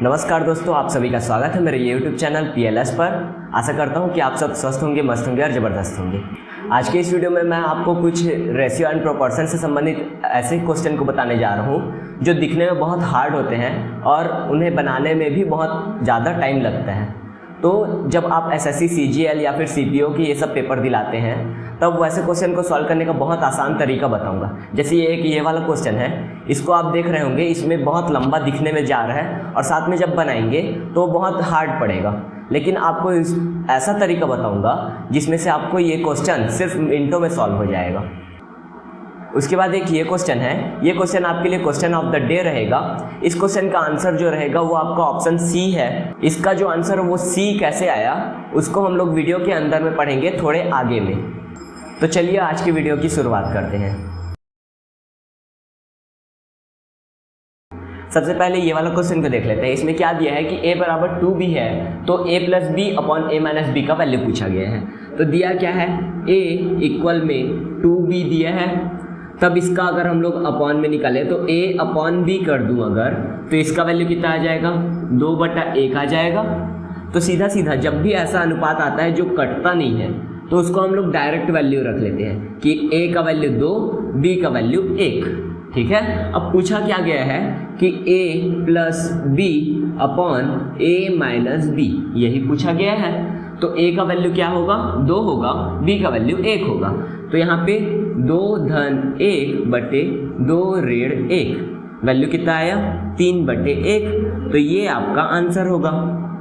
नमस्कार दोस्तों, आप सभी का स्वागत है मेरे YouTube चैनल PLS पर। आशा करता हूं कि आप सब स्वस्थ होंगे, मस्त होंगे और ज़बरदस्त होंगे। आज के इस वीडियो में मैं आपको कुछ रेशियो एंड प्रोपोर्शन से संबंधित ऐसे क्वेश्चन को बताने जा रहा हूं जो दिखने में बहुत हार्ड होते हैं और उन्हें बनाने में भी बहुत ज़्यादा टाइम लगता है। तो जब आप SSC CGL या फिर CPO की ये सब पेपर दिलाते हैं तब वैसे क्वेश्चन को सॉल्व करने का बहुत आसान तरीका बताऊंगा। जैसे ये वाला क्वेश्चन है, इसको आप देख रहे होंगे, इसमें बहुत लंबा दिखने में जा रहा है और साथ में जब बनाएंगे तो बहुत हार्ड पड़ेगा। लेकिन आपको ऐसा तरीका बताऊंगा जिसमें से आपको ये क्वेश्चन सिर्फ मिनटों में सॉल्व हो जाएगा। उसके बाद एक ये क्वेश्चन है, ये क्वेश्चन आपके लिए क्वेश्चन ऑफ द डे रहेगा। इस क्वेश्चन का आंसर जो रहेगा वो आपका ऑप्शन सी है। इसका जो आंसर है वो सी कैसे आया उसको हम लोग वीडियो के अंदर में पढ़ेंगे थोड़े आगे में। तो चलिए आज की वीडियो की शुरुआत करते हैं। सबसे पहले ये वाला क्वेश्चन को देख लेते हैं। इसमें क्या दिया है कि a बराबर 2b है तो a plus b upon a minus b का वैल्यू पूछा गया है। तो दिया क्या है, a इक्वल में 2b दिया है। तब इसका अगर हम लोग अपॉन में निकाले तो a अपॉन b कर दूं अगर, तो इसका वैल्यू कितना आ जाएगा, 2/1 आ जाएगा। तो सीधा सीधा जब भी ऐसा अनुपात आता है जो कटता नहीं है तो उसको हम लोग डायरेक्ट वैल्यू रख लेते हैं कि a का वैल्यू 2, b का वैल्यू 1। ठीक है। अब पूछा क्या गया है कि a plus b upon a minus b, यही पूछा गया है। तो a का वैल्यू क्या होगा, 2 होगा, b का वैल्यू 1 होगा। तो यहाँ पे 2 धन 1/2 ऋण 1, वैल्यू कितना आया, 3/1। तो ये आपका आंसर होगा।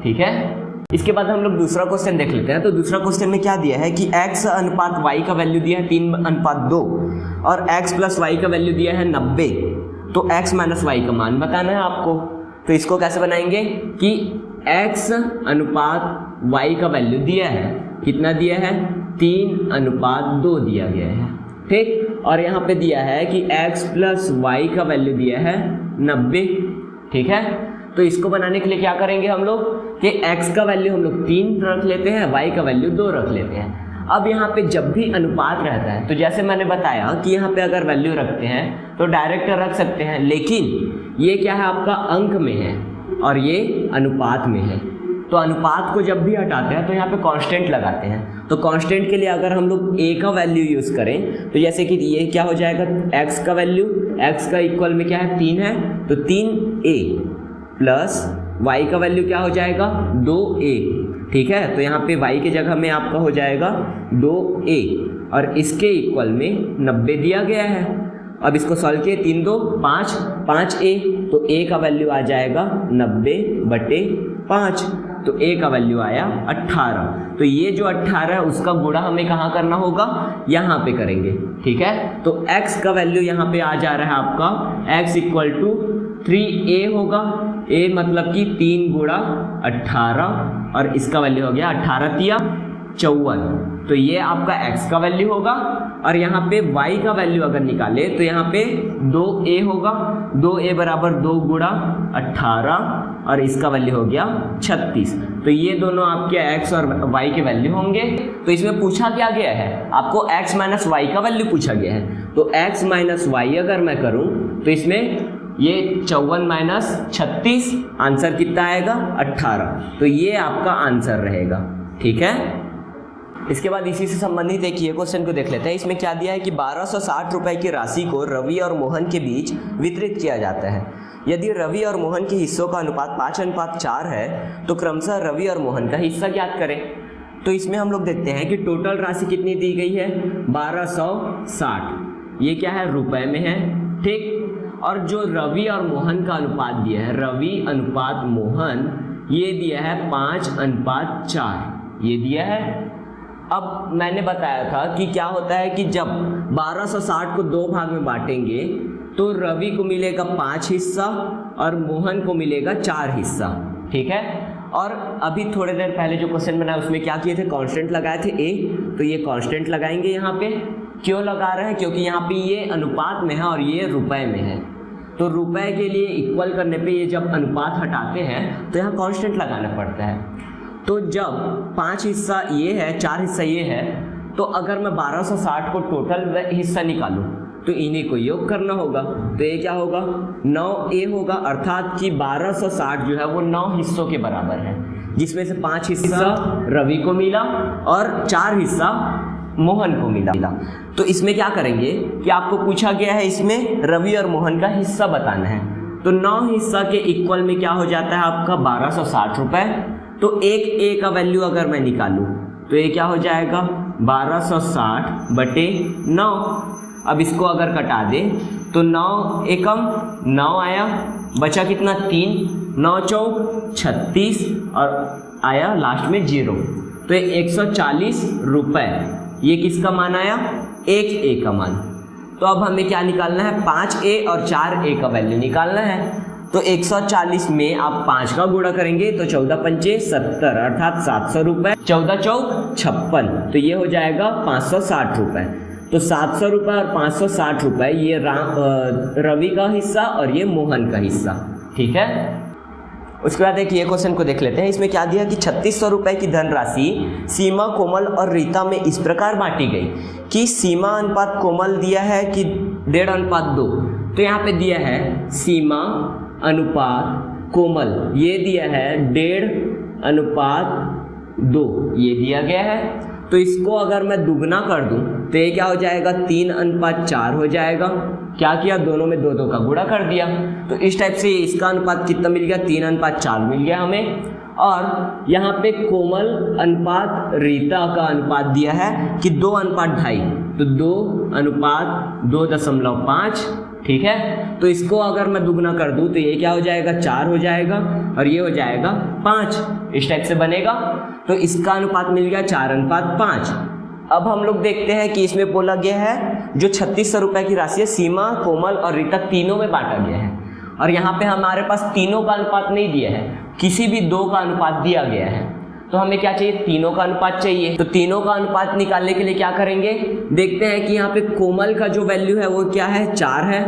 ठीक है। इसके बाद हम लोग दूसरा क्वेश्चन देख लेते हैं। तो दूसरा क्वेश्चन में क्या दिया है कि x अनुपात y का वैल्यू दिया है 3:2 और x प्लस y का वैल्यू दिया है 90। तो x माइनस y का मान बताना है आपको। तो इसको कैसे बनाएंगे कि x अनुपात y का वैल्यू दिया है, कितना दिया है, 3:2 दिया गया है। ठीक। और यहाँ पे दिया है कि x प्लस y का वैल्यू दिया है 90। ठीक है। तो इसको बनाने के लिए क्या करेंगे हम लोग कि x का वैल्यू हम लोग 3 रख लेते हैं, y का वैल्यू 2 रख लेते हैं। अब यहाँ पे जब भी अनुपात रहता है तो जैसे मैंने बताया कि यहाँ पे अगर वैल्यू रखते हैं तो डायरेक्ट रख सकते हैं, लेकिन ये क्या है, आपका अंक में है और ये अनुपात में है। तो अनुपात को जब भी हटाते हैं तो यहाँ पे कांस्टेंट लगाते हैं। तो कांस्टेंट के लिए अगर हम लोग a का वैल्यू यूज़ करें तो जैसे कि ये क्या हो जाएगा, x का वैल्यू, x का इक्वल में क्या है, 3 है, तो 3a प्लस y का वैल्यू क्या हो जाएगा, 2a। ठीक है। तो यहाँ पे y के जगह में आपका हो जाएगा 2a और इसके इक्वल में 90 दिया गया है। अब इसको सॉल्व किए, 3 2 5, 5a, तो a का वैल्यू आ जाएगा 90/5। तो a का वैल्यू आया 18। तो ये जो 18 है उसका गुणा हमें कहाँ करना होगा, यहाँ पे करेंगे। ठीक है। तो x का वैल्यू यहाँ पे आ जा रहा है आपका, x इक्वल टू 3a होगा। a मतलब कि 3 गुणा 18 और इसका वैल्यू हो गया 18 तिया 54। तो ये आपका x का वैल्यू होगा। और यहाँ पे y का वैल्यू अगर निकाले तो यहाँ पे 2a होगा, 2a बराबर 2 गुणा 18 और इसका वैल्यू हो गया 36। तो ये दोनों आपके x और y के वैल्यू होंगे। तो इसमें पूछा क्या गया है, आपको x माइनस y का वैल्यू पूछा गया है। तो x माइनस y अगर मैं करूँ तो इसमें ये 54 माइनस 36, आंसर कितना आएगा, 18। तो ये आपका आंसर रहेगा। ठीक है। इसके बाद इसी से संबंधित एक ये क्वेश्चन को देख लेते हैं। इसमें क्या दिया है कि 1260 रुपए की राशि को रवि और मोहन के बीच वितरित किया जाता है। यदि रवि और मोहन के हिस्सों का अनुपात 5:4 है तो क्रमशः रवि और मोहन का हिस्सा ज्ञात करें। तो इसमें हम लोग देखते हैं कि टोटल राशि कितनी दी गई है, 1260। ये क्या है, रुपए में है। ठीक। और जो रवि और मोहन का अनुपात दिया है, रवि अनुपात मोहन, ये दिया है 5:4, ये दिया है। अब मैंने बताया था कि क्या होता है कि जब 1260 को 2 भाग में बांटेंगे तो रवि को मिलेगा 5 हिस्सा और मोहन को मिलेगा 4 हिस्सा। ठीक है। और अभी थोड़ी देर पहले जो क्वेश्चन बनाया उसमें क्या किए थे, कांस्टेंट लगाए थे a, तो ये कांस्टेंट लगाएंगे यहाँ पे। क्यों लगा रहे हैं, क्योंकि यहाँ पे ये अनुपात में है और ये रुपए में है। तो रुपए के लिए इक्वल करने पे ये जब अनुपात हटाते हैं तो यहाँ कांस्टेंट लगाना पड़ता है। तो जब 5 हिस्सा ये है, 4 हिस्सा ये है, तो अगर मैं 1260 को टोटल हिस्सा निकालूं तो इन्हीं को योग करना होगा। तो ये क्या होगा, 9a होगा, अर्थात कि 1260 जो है वो 9 हिस्सों के बराबर है, जिसमें से 5 हिस्सा रवि को मिला और 4 हिस्सा मोहन को मिला। तो इसमें क्या करेंगे कि आपको पूछा गया है इसमें रवि और मोहन का हिस्सा बताना है। तो 9 हिस्सा के इक्वल में क्या हो जाता है आपका 1260 रुपये। तो एक ए का वैल्यू अगर मैं निकालूं तो ये क्या हो जाएगा 1260 बटे 9। अब इसको अगर कटा दे तो 9 एकम 9 आया, बचा कितना 3, 9 चौक 36 और आया लास्ट में 0। तो ये 140 रुपये, ये किसका मान आया, एक ए का मान। तो अब हमें क्या निकालना है, 5a और 4a का वैल्यू निकालना है। तो 140 में आप 5 का गुणा करेंगे तो 14 पंचे 70 अर्थात 700 रुपये, 14 चौक 56, तो ये हो जाएगा 560 रुपये। तो 700 रुपये और 560 रुपये ये रवि का हिस्सा और ये मोहन का हिस्सा, ठीक है। उसके बाद एक ये क्वेश्चन को देख लेते हैं। इसमें क्या दिया कि 3600 रुपये की धनराशि सीमा, कोमल और रीता में इस प्रकार बांटी गई कि सीमा अनुपात कोमल दिया है कि 1.5:2। तो यहाँ पे दिया है सीमा अनुपात कोमल, ये दिया है 1.5:2, ये दिया गया है। तो इसको अगर मैं दुगना कर दूं तो ये क्या हो जाएगा 3:4 हो जाएगा। क्या किया, दोनों में 2 का गुणा कर दिया। तो इस टाइप से इसका अनुपात कितना मिल गया, 3:4 मिल गया हमें। और यहाँ पे कोमल अनुपात रीता का अनुपात दिया है कि 2:2.5, तो 2:2.5, ठीक है। तो इसको अगर मैं दुगना कर दूं तो ये क्या हो जाएगा 4 हो जाएगा और ये हो जाएगा 5, इस टाइप से बनेगा। तो इसका अनुपात मिल गया 4:5। अब हम लोग देखते हैं कि इसमें बोला गया है जो 3600 रुपये की राशि है सीमा, कोमल और रीता तीनों में बांटा गया है। और यहाँ पे हमारे पास तीनों का अनुपात नहीं दिया है, किसी भी 2 का अनुपात दिया गया है। तो हमें क्या चाहिए, तीनों का अनुपात चाहिए। तो तीनों का अनुपात निकालने के लिए क्या करेंगे, देखते हैं कि यहाँ पे कोमल का जो वैल्यू है वो क्या है, 4 है।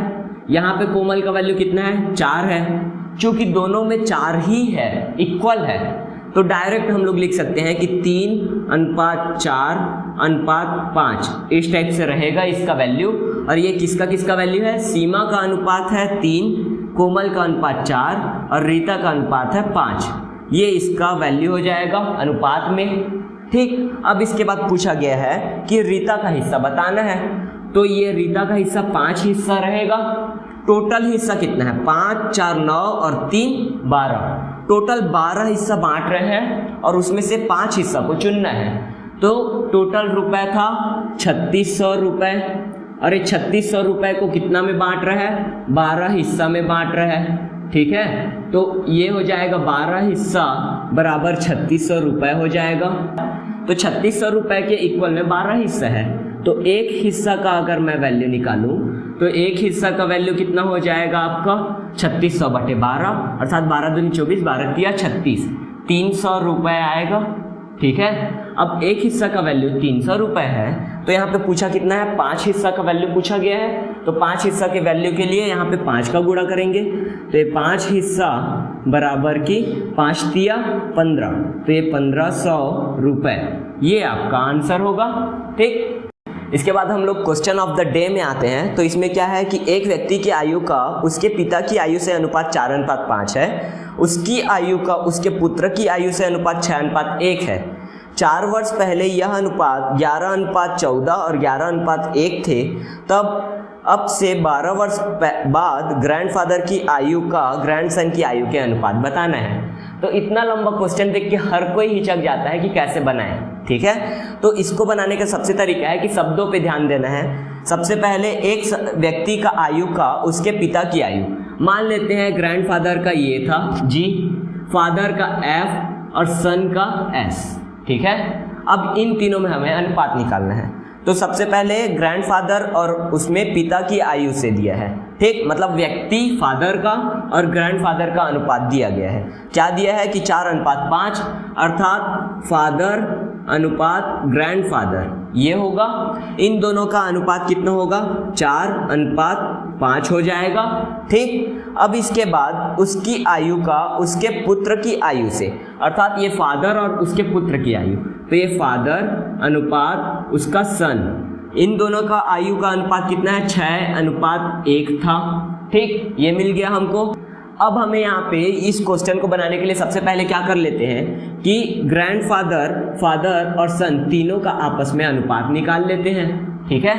यहाँ पे कोमल का वैल्यू कितना है, 4 है। चूंकि दोनों में 4 ही है, इक्वल है, तो डायरेक्ट हम लोग लिख सकते हैं कि 3:4:5 इस टाइप से रहेगा इसका वैल्यू। और ये किसका किसका वैल्यू है, सीमा का अनुपात है 3, कोमल का अनुपात 4 और रीता का अनुपात है 5। ये इसका वैल्यू हो जाएगा अनुपात में, ठीक। अब इसके बाद पूछा गया है कि रीता का हिस्सा बताना है। तो ये रीता का हिस्सा 5 हिस्सा रहेगा। टोटल हिस्सा कितना है, 5, 4, 9 और 3, 12। टोटल 12 हिस्सा बांट रहे हैं और उसमें से 5 हिस्सा को चुनना है। तो टोटल रुपए था 3600 रुपये। अरे 3600 रुपये को कितना में बांट रहा है, 12 हिस्सा में बांट रहा है, ठीक है। तो ये हो जाएगा 12 हिस्सा बराबर 3600 रुपये हो जाएगा। तो 3600 रुपये के इक्वल में 12 हिस्सा है। तो एक हिस्सा का अगर मैं वैल्यू निकालूं तो एक हिस्सा का वैल्यू कितना हो जाएगा आपका 3600 बटे 12 अर्थात 12 दूनी 24, 12 तिया 36, 300 रुपये आएगा, ठीक है। अब एक हिस्सा का वैल्यू 300 रुपये है। तो यहाँ पे पूछा कितना है, 5 हिस्सा का वैल्यू पूछा गया है। तो 5 हिस्सा के वैल्यू के लिए यहाँ पे 5 का गुणा करेंगे। तो ये 5 हिस्सा बराबर की 5 तिया 15, तो ये 1500 रुपये, ये आपका आंसर होगा, ठीक। इसके बाद हम लोग क्वेश्चन ऑफ द डे में आते हैं। तो इसमें क्या है कि एक व्यक्ति की आयु का उसके पिता की आयु से अनुपात 4:5 है, उसकी आयु का उसके पुत्र की आयु से अनुपात 6:1 है। 4 वर्ष पहले यह अनुपात 11:14 और 11:1 थे। तब अब से 12 वर्ष बाद ग्रैंडफादर की आयु का ग्रैंडसन की आयु के अनुपात बताना है। तो इतना लंबा क्वेश्चन देख के हर कोई हिचक जाता है कि कैसे बनाएं, ठीक है। तो इसको बनाने का सबसे तरीका है कि शब्दों पे ध्यान देना है। सबसे पहले एक व्यक्ति का आयु का उसके पिता की आयु, मान लेते हैं ग्रैंडफादर का ये था जी, फादर का F और सन का S, ठीक है। अब इन तीनों में हमें अनुपात निकालना है। तो सबसे पहले ग्रैंडफादर और उसमें पिता की आयु से दिया है, ठीक। मतलब व्यक्ति फादर का और ग्रैंडफादर का अनुपात दिया गया है। क्या दिया है कि 4:5 अर्थात फादर अनुपात ग्रैंडफादर, ये होगा। इन दोनों का अनुपात कितना होगा, 4:5 हो जाएगा, ठीक। अब इसके बाद उसकी आयु का उसके पुत्र की आयु से, अर्थात ये फादर और उसके पुत्र की आयु, तो ये फादर अनुपात उसका सन, इन दोनों का आयु का अनुपात कितना है, 6:1 था। ठीक, ये मिल गया हमको। अब हमें यहाँ पे इस क्वेश्चन को बनाने के लिए सबसे पहले क्या कर लेते हैं कि ग्रैंडफादर, फादर और सन तीनों का आपस में अनुपात निकाल लेते हैं। ठीक है,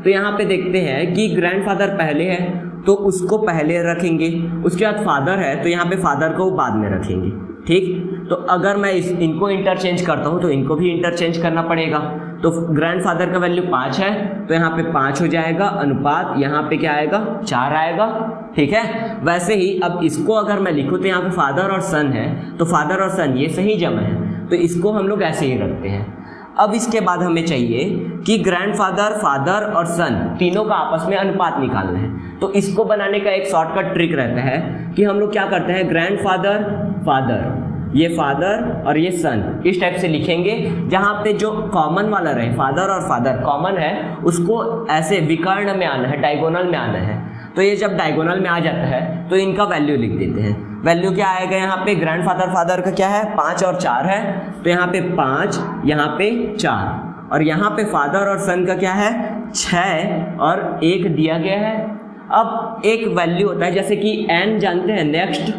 तो यहाँ पे देखते हैं कि ग्रैंडफादर पहले है तो उसको पहले रखेंगे, उसके बाद फादर है तो यहाँ पे फादर को बाद में रखेंगे। ठीक, तो अगर मैं इनको इंटरचेंज करता हूँ तो इनको भी इंटरचेंज करना पड़ेगा। तो ग्रैंडफादर का वैल्यू 5 है तो यहाँ पे 5 हो जाएगा, अनुपात यहाँ पे क्या आएगा, 4 आएगा। ठीक है, वैसे ही अब इसको अगर मैं लिखूँ तो यहाँ पे फादर और सन है तो फादर और सन ये सही जमा है तो इसको हम लोग ऐसे ही रखते हैं। अब इसके बाद हमें चाहिए कि ग्रैंडफादर, फादर और सन तीनों का आपस में अनुपात निकालना है। तो इसको बनाने का एक शॉर्टकट ट्रिक रहता है कि हम लोग क्या करते हैं, ग्रैंडफादर, फादर, ये फादर और ये सन इस टाइप से लिखेंगे, जहाँ पे जो कॉमन वाला रहे, फादर और फादर कॉमन है, उसको ऐसे विकर्ण में आना है, डायगोनल में आना है। तो ये जब डायगोनल में आ जाता है तो इनका वैल्यू लिख देते हैं। वैल्यू क्या आएगा यहाँ पे, ग्रैंडफादर फादर का क्या है, 5 और 4 है तो यहाँ पे 5, यहाँ पे 4, और यहाँ पे फादर और सन का क्या है, 6 और 1 दिया गया है। अब एक वैल्यू होता है जैसे कि n जानते हैं, नेक्स्ट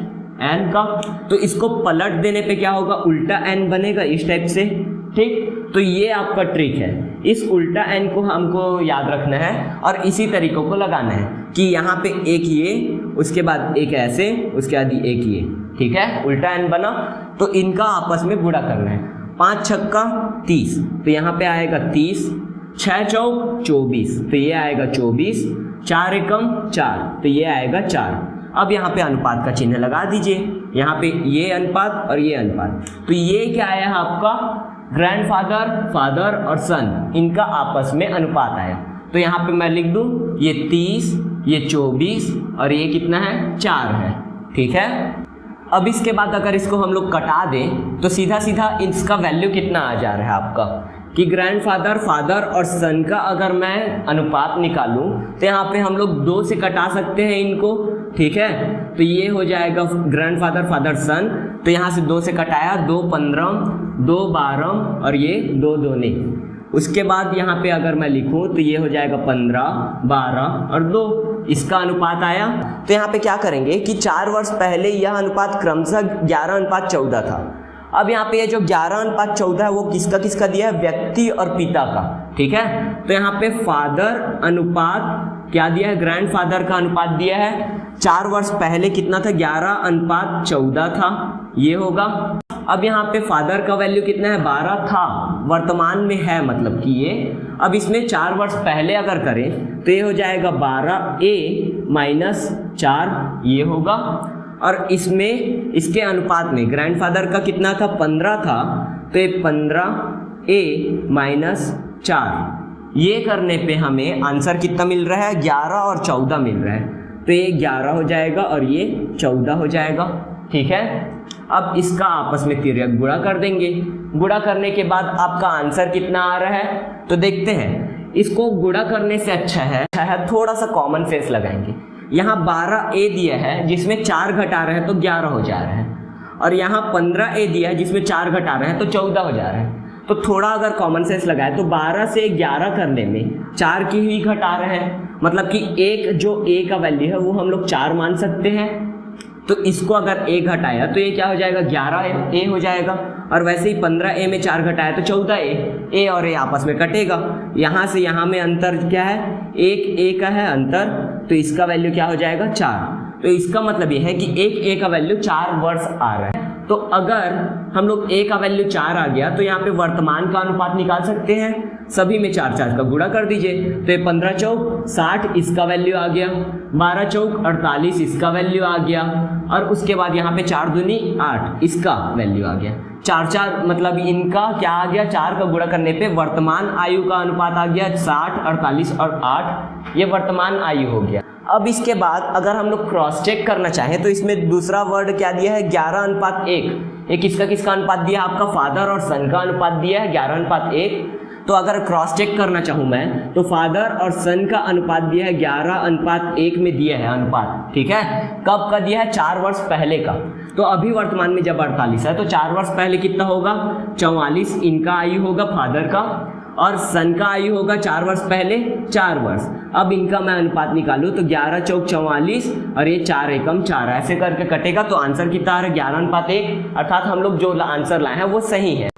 n का, तो इसको पलट देने पे क्या होगा, उल्टा n बनेगा इस टाइप से। ठीक, तो ये आपका ट्रिक है, इस उल्टा n को हमको याद रखना है और इसी तरीकों को लगाना है कि यहाँ पे एक ये, उसके बाद एक ऐसे, उसके बाद एक ये। ठीक है, उल्टा n बना तो इनका आपस में गुणा करना है। 5 छक्का 30 तो यहाँ पे आएगा 30, 6 चौक 24 तो ये आएगा 24, 4 एकम 4 तो ये आएगा 4। अब यहाँ पे अनुपात का चिन्ह लगा दीजिए, यहाँ पे ये अनुपात और ये अनुपात, तो ये क्या आया है आपका, ग्रैंडफादर, फादर और सन इनका आपस में अनुपात आया। तो यहाँ पे मैं लिख दूं ये 30, ये 24 और ये कितना है, 4 है। ठीक है, अब इसके बाद अगर इसको हम लोग कटा दें तो सीधा सीधा इसका वैल्यू कितना आ जा रहा है आपका, कि ग्रैंडफादर, फादर और सन का अगर मैं अनुपात निकालूं तो यहाँ पे हम लोग 2 से कटा सकते हैं इनको। ठीक है, तो ये हो जाएगा ग्रैंडफादर, फादर, सन, तो यहाँ से 2 से कटाया, 2 15, 2 12 और ये 2 दूनी। उसके बाद यहाँ पे अगर मैं लिखूँ तो ये हो जाएगा 15, 12 और 2, इसका अनुपात आया। तो यहाँ पे क्या करेंगे कि 4 वर्ष पहले यह अनुपात क्रमशः 11:14 था। अब यहाँ पे ये जो 11:14 है वो किसका किसका दिया है, व्यक्ति और पिता का। ठीक है, तो यहाँ पे फादर अनुपात क्या दिया है, ग्रैंडफादर का अनुपात दिया है। 4 वर्ष पहले कितना था, 11:14 था, ये होगा। अब यहाँ पे फादर का वैल्यू कितना है, 12 था, वर्तमान में है मतलब कि ये। अब इसमें 4 वर्ष पहले अगर करें तो ये हो जाएगा 12a - 4, ये होगा। और इसमें इसके अनुपात में ग्रैंडफादर का कितना था, 15 था, तो ये 15a - 4, ये करने पे हमें आंसर कितना मिल रहा है, 11 और 14 मिल रहा है। तो ये 11 हो जाएगा और ये 14 हो जाएगा। ठीक है, अब इसका आपस में तिर्यक गुणा कर देंगे। गुणा करने के बाद आपका आंसर कितना आ रहा है तो देखते हैं। इसको गुणा करने से अच्छा है थोड़ा सा कॉमन सेंस लगाएंगे। यहाँ 12a दिया है जिसमें 4 घटा रहे हैं तो 11 हो जा रहा है, और यहाँ 15a दिया है जिसमें 4 घटा रहे हैं तो 14 हो जा रहा है। तो थोड़ा अगर कॉमन सेंस लगाए तो 12 से 11 करने में 4 की ही घटा रहे हैं, मतलब कि एक जो a का वैल्यू है वो हम लोग 4 मान सकते हैं। तो इसको अगर a घटाया तो ये क्या हो जाएगा, 11a हो जाएगा। और वैसे ही 15a में 4 घटाया तो 14a, a और a आपस में कटेगा। यहाँ से यहाँ में अंतर क्या है, 1a का है अंतर, तो इसका वैल्यू क्या हो जाएगा, 4। तो इसका मतलब ये है कि एक a का वैल्यू 4 वर्ष आ रहा है। तो अगर हम लोग a का वैल्यू 4 आ गया तो यहाँ पे वर्तमान का अनुपात निकाल सकते हैं। सभी में 4 4 का गुणा कर दीजिए, तो ये 15 चौक 60 इसका वैल्यू आ गया, 12 चौक 48 इसका वैल्यू आ गया, और उसके बाद यहाँ पे 4 दूनी 8 इसका वैल्यू आ गया। 4 4 मतलब इनका क्या आ गया, 4 का गुणा करने पे वर्तमान आयु का अनुपात आ गया 60, 48 और 8, ये वर्तमान आयु हो गया। अब इसके बाद अगर हम लोग क्रॉस चेक करना चाहें तो इसमें दूसरा वर्ड क्या दिया है, 11:1। ये किसका किसका अनुपात दिया है, आपका फादर और सन का अनुपात दिया है 11:1। तो अगर क्रॉस चेक करना चाहूँ मैं तो फादर और सन का अनुपात दिया है 11:1 में दिया है अनुपात। ठीक है, कब का दिया है, 4 वर्ष पहले का। तो अभी वर्तमान में जब 48 है तो 4 वर्ष पहले कितना होगा, 44 इनका आयु होगा फादर का, और सन का आयु होगा 4 वर्ष पहले 4 वर्ष। अब इनका मैं अनुपात निकालूं तो 11 चौक 44 और ये 4 एकम 4, ऐसे करके कटेगा तो आंसर कितना आ रहा है 11:1, अर्थात हम लोग जो आंसर लाए हैं वो सही है।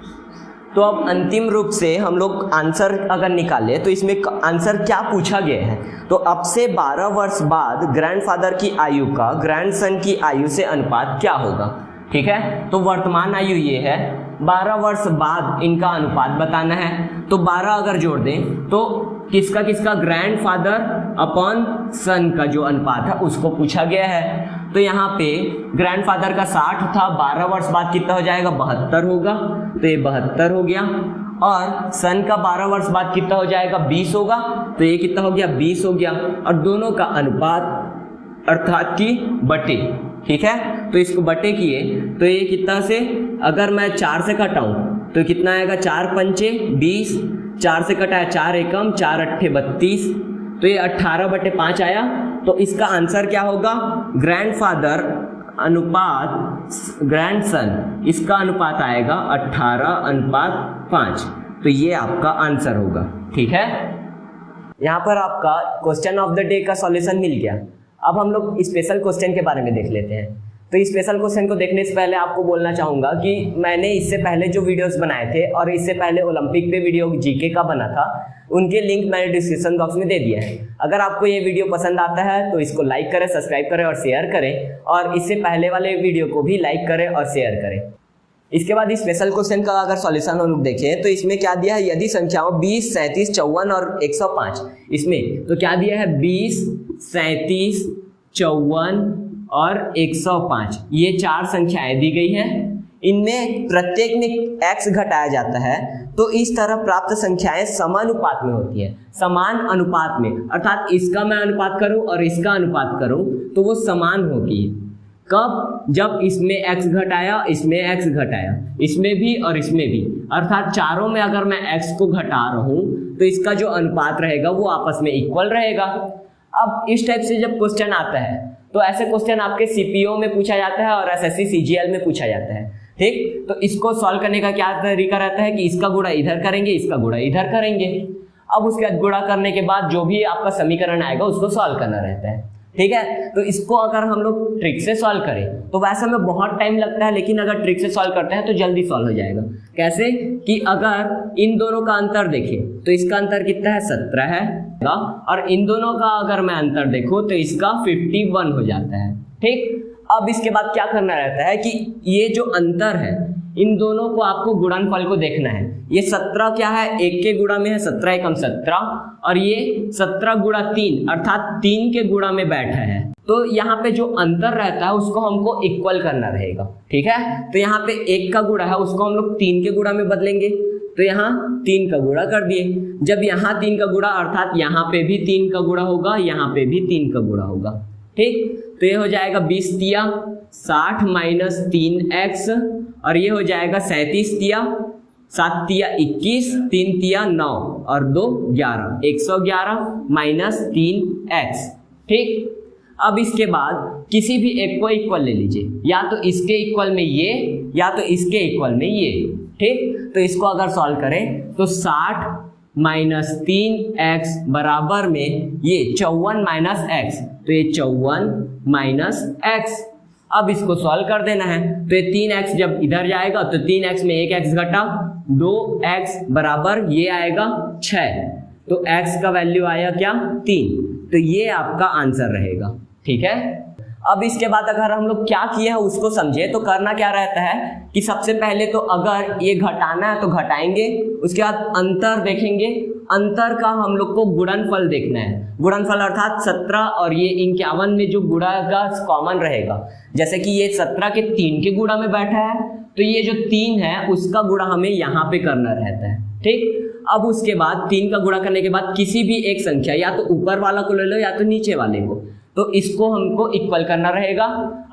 तो अब अंतिम रूप से हम लोग आंसर अगर निकालें तो इसमें आंसर क्या पूछा गया है, तो अब से 12 वर्ष बाद ग्रैंडफादर की आयु का ग्रैंडसन की आयु से अनुपात क्या होगा। ठीक है, तो वर्तमान आयु ये है, 12 वर्ष बाद इनका अनुपात बताना है। तो 12 अगर जोड़ दें तो किसका किसका ग्रैंडफादर अपॉन सन का जो अनुपात है उसको पूछा गया है। तो यहाँ पे ग्रैंडफादर का 60 था, 12 वर्ष बाद कितना हो जाएगा 72 होगा, तो ये 72 हो गया। और सन का 12 वर्ष बाद कितना हो जाएगा 20 होगा, तो ये कितना हो गया 20 हो गया। और दोनों का अनुपात अर्थात कि बटे, ठीक है, तो इसको बटे किए तो ये कितना से, अगर मैं 4 से घटाऊं तो कितना आएगा 4 पंचे 20, 4 से कटा है 4 एकम 4 अट्ठे 32, तो ये 18/5 आया। तो इसका आंसर क्या होगा, ग्रैंडफादर अनुपात ग्रैंडसन, इसका अनुपात आएगा 18:5। तो ये आपका आंसर होगा। ठीक है, यहाँ पर आपका क्वेश्चन ऑफ द डे का सॉल्यूशन मिल गया। अब हम लोग स्पेशल क्वेश्चन के बारे में देख लेते हैं। तो स्पेशल क्वेश्चन को देखने से पहले आपको बोलना चाहूँगा कि मैंने इससे पहले जो वीडियोस बनाए थे और इससे पहले ओलंपिक पे वीडियो जीके का बना था, उनके लिंक मैंने डिस्क्रिप्शन बॉक्स में दे दिया है। अगर आपको ये वीडियो पसंद आता है तो इसको लाइक करें, सब्सक्राइब करें और शेयर करें, और इससे पहले वाले वीडियो को भी लाइक करें और शेयर करें। इसके बाद स्पेशल क्वेश्चन का अगर सॉल्यूशन हम लोग देखें तो इसमें क्या दिया है, यदि संख्याओं 20, 37, 54 और 105, इसमें तो क्या दिया है 20, 37, 54 और 105, ये 4 संख्याएं दी गई हैं। इनमें प्रत्येक में x घटाया जाता है, तो इस तरह प्राप्त संख्याएं समानुपात में होती है, समान अनुपात में, अर्थात इसका मैं अनुपात करूं और इसका अनुपात करूं तो वो समान होगी। कब, जब इसमें x घटाया, इसमें x घटाया, इसमें भी और इसमें भी, अर्थात चारों में अगर मैं x को घटा रहा हूं तो इसका जो अनुपात रहेगा वो आपस में इक्वल रहेगा। अब इस टाइप से जब क्वेश्चन आता है तो ऐसे क्वेश्चन आपके सीपीओ में पूछा जाता है और एसएससी सीजीएल में पूछा जाता है। ठीक, तो इसको सॉल्व करने का क्या तरीका रहता है कि इसका गुणा इधर करेंगे, इसका गुणा इधर करेंगे। अब उसके बाद गुणा करने के बाद जो भी आपका समीकरण आएगा उसको सॉल्व करना रहता है। ठीक है, तो इसको अगर हम लोग ट्रिक से सॉल्व करें तो वैसे में बहुत टाइम लगता है, लेकिन अगर ट्रिक से सॉल्व करते हैं तो जल्दी सॉल्व हो जाएगा। कैसे कि अगर इन दोनों का अंतर देखें तो इसका अंतर कितना है 17 है, और इन दोनों का अगर मैं अंतर देखूं तो इसका 51 हो जाता है। ठीक, अब इसके बाद क्या करना रहता है कि ये जो अंतर है इन दोनों को आपको गुणनफल को देखना है। ये 17 क्या है, 1 के गुणा में है, 17 एकम 17, और ये 17 गुणा 3 अर्थात 3 के गुणा में बैठा है। तो यहाँ पे जो अंतर रहता है उसको हमको इक्वल करना रहेगा। ठीक है, तो यहाँ पे 1 का गुणा है उसको हम लोग 3 के गुणा में बदलेंगे, तो यहाँ 3 का गुणा कर दिए। जब यहाँ 3 का गुणा अर्थात यहाँ पे भी 3 का गुणा होगा, यहाँ पे भी 3 का गुणा होगा। ठीक, तो ये हो जाएगा 20 तिया 60 माइनस 3x, और ये हो जाएगा 37 तिया 7 तिया 21, 3 तिया 9 और 2 11, 111 माइनस 3x। ठीक, अब इसके बाद किसी भी एक को इक्वल ले लीजिए, या तो इसके इक्वल में ये या तो इसके इक्वल में ये। ठीक, तो इसको अगर सॉल्व करें तो 60 माइनस 3x बराबर में ये 54 माइनस x, तो ये 54 माइनस x। अब इसको सॉल्व कर देना है, तो ये 3x जब इधर जाएगा तो 3x में 1x घटा 2x बराबर ये आएगा 6, तो x का वैल्यू आया क्या 3, तो ये आपका आंसर रहेगा। ठीक है, अब इसके बाद अगर हम लोग क्या किए हैं उसको समझे तो करना क्या रहता है कि सबसे पहले तो अगर ये घटाना है तो घटाएंगे, उसके बाद अंतर देखेंगे, अंतर का हम लोग को गुणनफल देखना है। गुणनफल अर्थात 17 और ये 51 में जो गुणा का कॉमन रहेगा, जैसे कि ये 17 के 3 के गुणा में बैठा है तो ये जो 3 है उसका गुणा हमें यहाँ पे करना रहता है। ठीक, अब उसके बाद 3 का गुणा करने के बाद किसी भी एक संख्या, या तो ऊपर वाला को ले लो या तो नीचे वाले को, तो इसको हमको इक्वल करना रहेगा।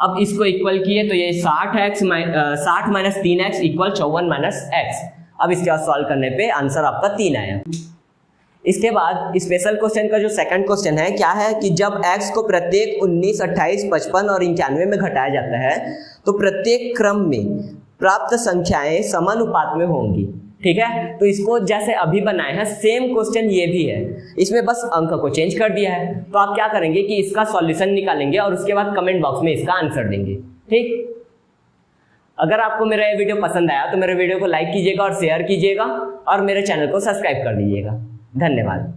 अब इसको इक्वल किए तो ये 60 minus 3x equal 54 minus x। अब इसके बाद सॉल्व करने पे आंसर आपका 3 आया। इसके बाद स्पेशल क्वेश्चन का जो सेकंड क्वेश्चन है क्या है कि जब x को प्रत्येक 19, 28, 55 और 91 में घटाया जाता है तो प्रत्येक क्रम में प्राप्त संख्याएं समानुपात में होंगी। ठीक है। तो इसको जैसे अभी बनाए हैं सेम क्वेश्चन ये भी है, इसमें बस अंक को चेंज कर दिया है। तो आप क्या करेंगे कि इसका सॉल्यूशन निकालेंगे और उसके बाद कमेंट बॉक्स में इसका आंसर देंगे। ठीक, अगर आपको मेरा ये वीडियो पसंद आया तो मेरे वीडियो को लाइक कीजिएगा और शेयर कीजिएगा और मेरे चैनल को सब्सक्राइब कर दीजिएगा। धन्यवाद।